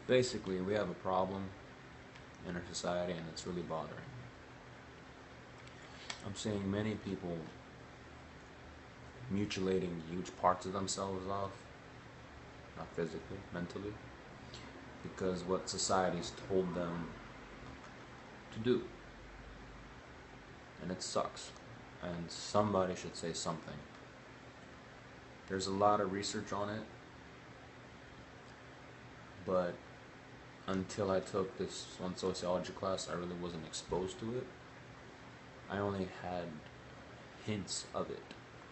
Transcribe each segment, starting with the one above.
Basically, we have a problem in our society, and it's really bothering. I'm seeing many people mutilating huge parts of themselves off, not physically, mentally, because what society's told them to do. And it sucks. And somebody should say something. There's a lot of research on it, but until I took this one sociology class, I really wasn't exposed to it. I only had hints of it.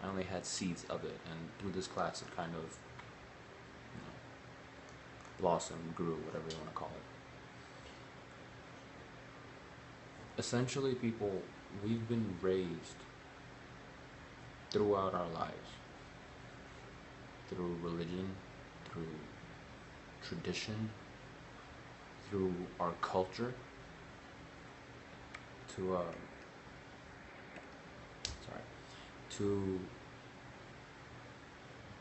I only had seeds of it, and through this class, it kind of, blossomed, grew, whatever you want to call it. Essentially, people, we've been raised throughout our lives through religion, through tradition, through our culture, to to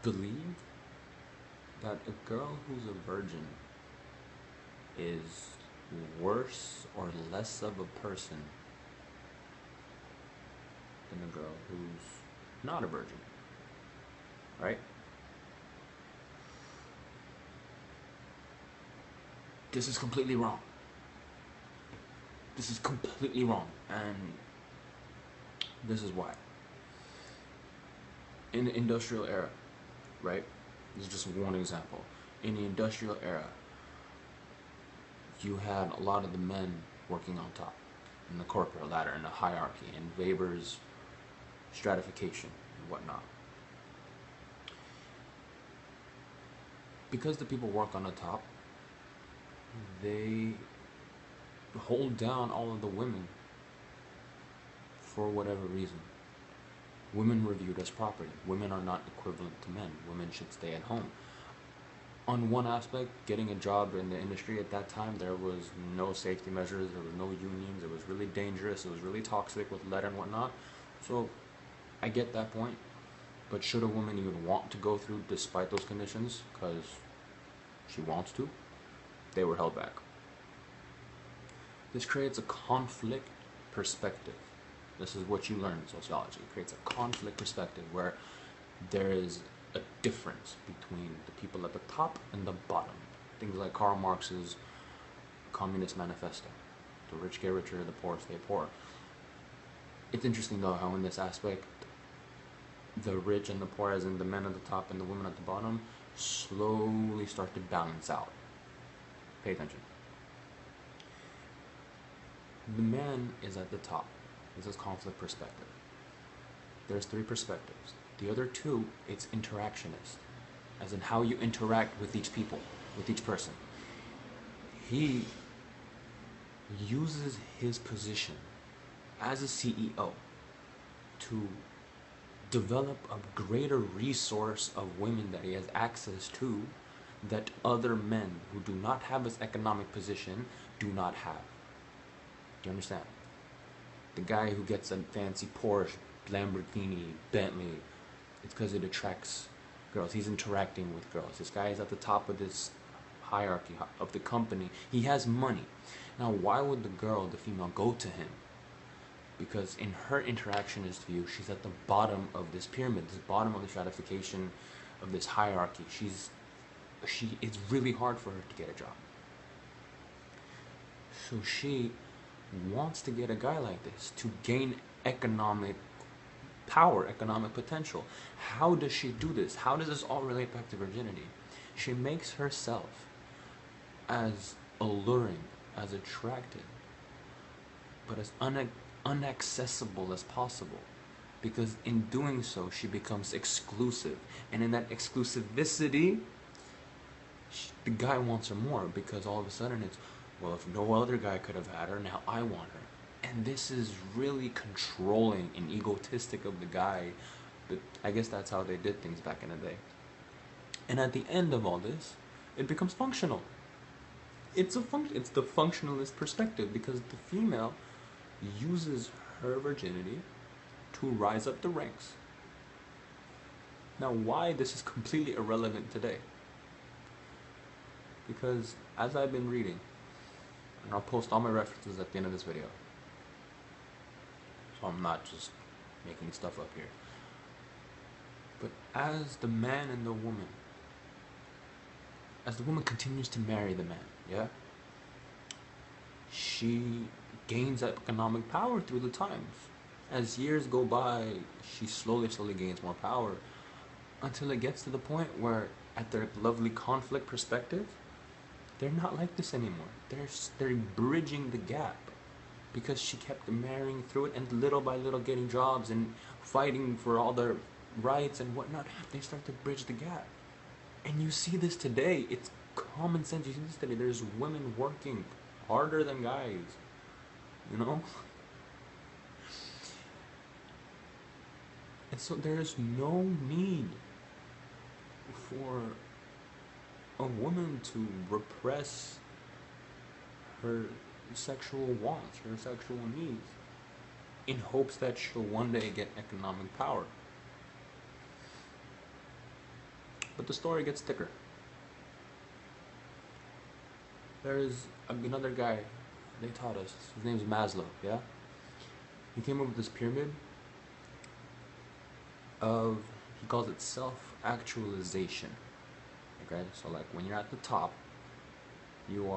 believe that a girl who's a virgin is worse or less of a person than a girl who's not a virgin, right? This is completely wrong. This is completely wrong, and this is why. In the industrial era, right? This is just one example. In the industrial era, you had a lot of the men working on top in the corporate ladder, in the hierarchy, in Weber's stratification and whatnot. Because the people work on the top, they hold down all of the women for whatever reason. Women were viewed as property. Women are not equivalent to men. Women should stay at home. On one aspect, getting a job in the industry at that time, there was no safety measures, there was no unions, it was really dangerous, it was really toxic with lead and whatnot. So I get that point. But should a woman even want to go through despite those conditions because she wants to? They were held back. This creates a conflict perspective. This is what you learn in sociology. It creates a conflict perspective where there is a difference between the people at the top and the bottom. Things like Karl Marx's Communist Manifesto. The rich get richer, the poor stay poor. It's interesting though how in this aspect, the rich and the poor, as in the men at the top and the women at the bottom, slowly start to balance out. Pay attention. The man is at the top. This is conflict perspective. There's three perspectives. The other two, it's interactionist, as in how you interact with each people, with each person. He uses his position as a CEO to develop a greater resource of women that he has access to that other men who do not have his economic position do not have. Do you understand? The guy who gets a fancy Porsche, Lamborghini, Bentley, it's because it attracts girls. He's interacting with girls. This guy is at the top of this hierarchy of the company. He has money. Now, why would the girl, the female, go to him? Because in her interactionist view, she's at the bottom of this pyramid, this bottom of the stratification of this hierarchy. It's really hard for her to get a job. So she wants to get a guy like this to gain economic power, economic potential. How does she do this? How does this all relate back to virginity? She makes herself as alluring, as attractive, but as unaccessible as possible. Because in doing so, she becomes exclusive. And in that exclusivity, the guy wants her more, because all of a sudden it's, well, if no other guy could have had her, now I want her. And this is really controlling and egotistic of the guy. But I guess that's how they did things back in the day. And at the end of all this, it becomes functional. It's the functionalist perspective, because the female uses her virginity to rise up the ranks. Now, why this is completely irrelevant today? Because as I've been reading, and I'll post all my references at the end of this video, so I'm not just making stuff up here. But as the man and the woman, as the woman continues to marry the man, yeah, she gains economic power through the times. As years go by, she slowly gains more power until it gets to the point where, at their lovely conflict perspective, they're not like this anymore. They're bridging the gap because she kept marrying through it and little by little getting jobs and fighting for all their rights and whatnot. They start to bridge the gap. And you see this today. It's common sense. You see this today. There's women working harder than guys. You know? And so there's no need for a woman to repress her sexual wants, her sexual needs, in hopes that she'll one day get economic power. But the story gets thicker. There's another guy they taught us. His name's Maslow, yeah? He came up with this pyramid of, he calls it self-actualization. Okay, so like when you're at the top, you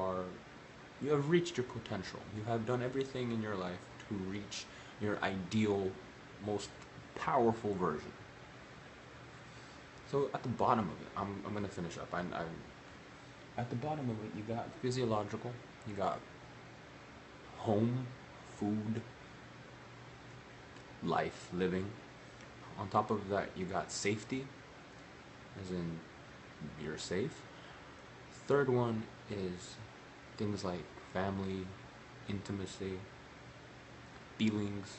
have reached your potential. You have done everything in your life to reach your ideal, most powerful version. So at the bottom of it, I'm gonna finish up. At the bottom of it, you got physiological, you got home, food, life, living. On top of that, you got safety, as in you're safe. Third one is things like family, intimacy, feelings.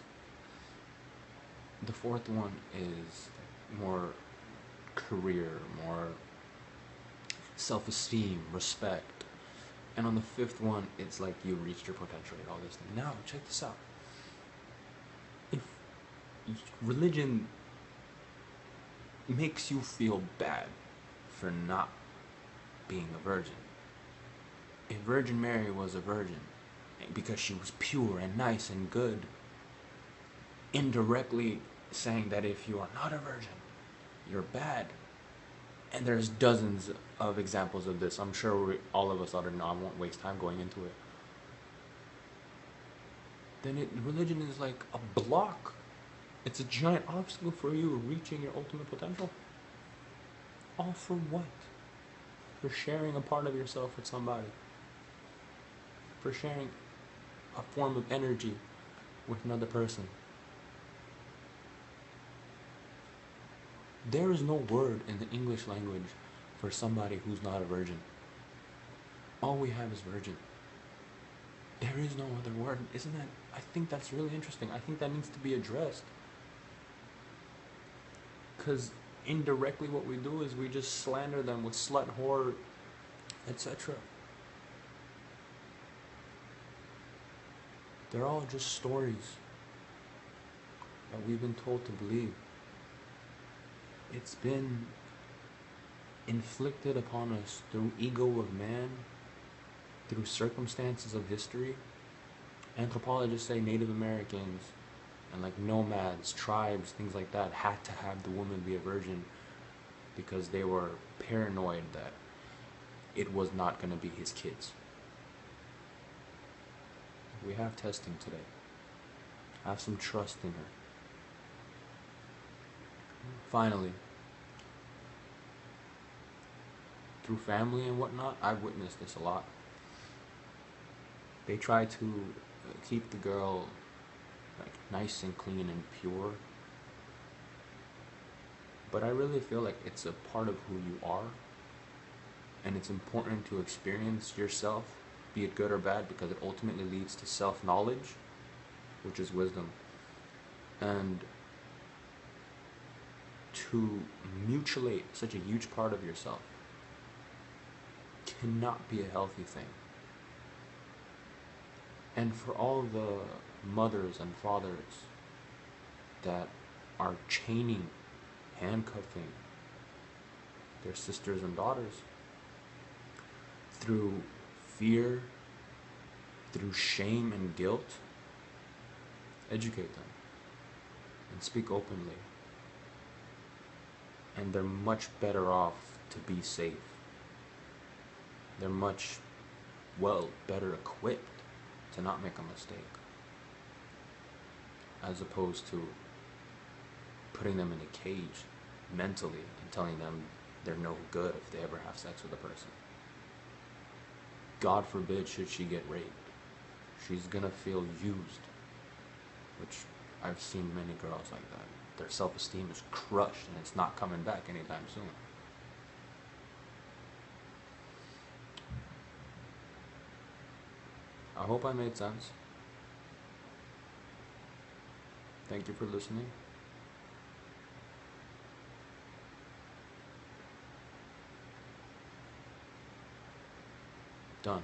The fourth one is more career, more self-esteem, respect. And on the fifth one, it's like you reached your potential and all this thing. Now, check this out. If religion makes you feel bad for not being a virgin, if Virgin Mary was a virgin because she was pure and nice and good, indirectly saying that if you are not a virgin, you're bad. And there's dozens of examples of this. I'm sure all of us ought to know. I won't waste time going into it. Then religion is like a block. It's a giant obstacle for you reaching your ultimate potential. All for what? For sharing a part of yourself with somebody. For sharing a form of energy with another person. There is no word in the English language for somebody who's not a virgin. All we have is virgin. There is no other word. Isn't that? I think that's really interesting. I think that needs to be addressed. Because indirectly what we do is we just slander them with slut, whore, etc. They're all just stories that we've been told to believe. It's been inflicted upon us through ego of man, through circumstances of history. Anthropologists say Native Americans and like nomads, tribes, things like that had to have the woman be a virgin because they were paranoid that it was not going to be his kids. We have testing today. Have some trust in her. Finally, through family and whatnot, I've witnessed this a lot. They try to keep the girl like nice and clean and pure, but I really feel like it's a part of who you are, and it's important to experience yourself, be it good or bad, because it ultimately leads to self-knowledge, which is wisdom. And to mutilate such a huge part of yourself cannot be a healthy thing. And for all the mothers and fathers that are chaining, handcuffing their sisters and daughters, through fear, through shame and guilt, educate them and speak openly. And they're much better off to be safe. They're much, better equipped to not make a mistake, as opposed to putting them in a cage mentally and telling them they're no good if they ever have sex with a person. God forbid should she get raped. She's gonna feel used, which I've seen many girls like that. Their self-esteem is crushed and it's not coming back anytime soon. I hope I made sense. Thank you for listening. Done.